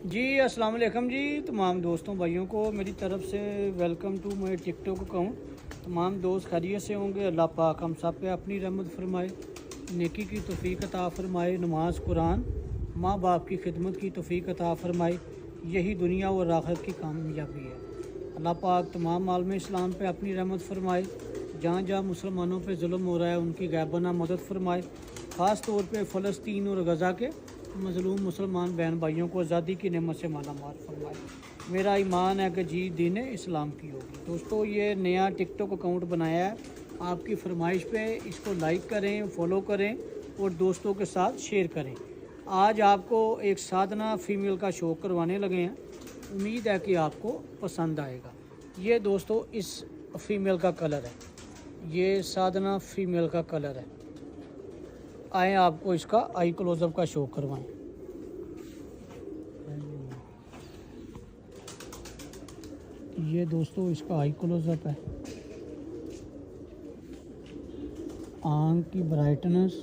जी अस्सलाम वालेकुम जी। तमाम दोस्तों भाइयों को मेरी तरफ से welcome to my TikTok account. तमाम दोस्त खैरियत से होंगे। अल्लाह पाक हम सब पे अपनी रहमत फरमाए, नेकी की तौफीक अता फरमाए, नमाज कुरान माँ बाप की खिदमत की तौफीक अता फरमाए। यही दुनिया और आखिरत की कामयाबी है। अल्लाह पाक तमाम आलम इस्लाम पे अपनी रहमत फरमाए। जहाँ जहाँ मुसलमानों पे जुल्म हो रहा है उनकी गायबाना मदद फरमाए। ख़ास तौर पे फ़लस्तीन और गज़ा के मज़लूम मुसलमान बहन भाइयों को आज़ादी की नेमत से माला माल फरमाए। मेरा ईमान है कि जी दीन इस्लाम की होगी। दोस्तों ये नया टिकटॉक अकाउंट बनाया है, आपकी फरमाइश पे इसको लाइक करें, फॉलो करें और दोस्तों के साथ शेयर करें। आज आपको एक साधना फ़ीमेल का शो करवाने लगे हैं, उम्मीद है कि आपको पसंद आएगा। ये दोस्तों इस फ़ीमेल का कलर है, ये साधना फ़ीमेल का कलर है। आए आपको इसका आई क्लोजअप का शो करवाएं। ये दोस्तों इसका आई क्लोजअप है। आँख की ब्राइटनेस,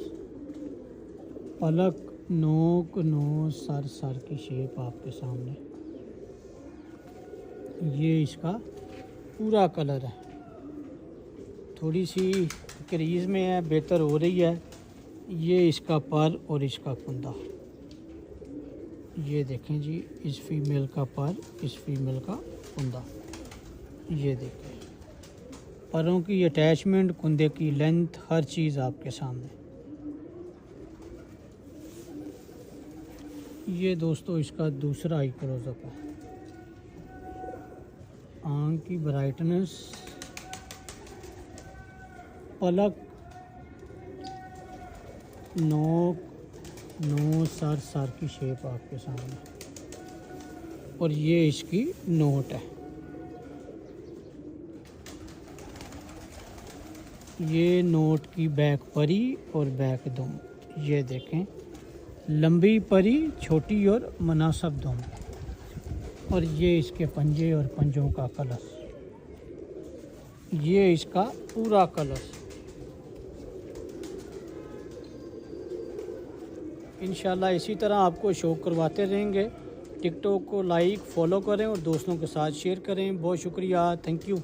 पलक, नोक, नोज, सर की शेप आपके सामने। ये इसका पूरा कलर है। थोड़ी सी क्रीज में है, बेहतर हो रही है। ये इसका पर और इसका कुंदा, ये देखें जी, इस फीमेल का पर, इस फीमेल का कुंदा। ये देखें परों की अटैचमेंट, कुंदे की लेंथ, हर चीज़ आपके सामने। ये दोस्तों इसका दूसरा आई क्लोजअप है। आँख की ब्राइटनेस, पलक, नोक, नोज, सर की शेप आपके सामने। और ये इसकी नोट है। ये नोट की बैक परी और बैक दुम। ये देखें, लंबी परी, छोटी और मुनासिब दुम। और ये इसके पंजे और पंजों का कलश। ये इसका पूरा कलश। इंशाल्लाह इसी तरह आपको शो करवाते रहेंगे। टिकटॉक को लाइक, फॉलो करें और दोस्तों के साथ शेयर करें। बहुत शुक्रिया, थैंक यू।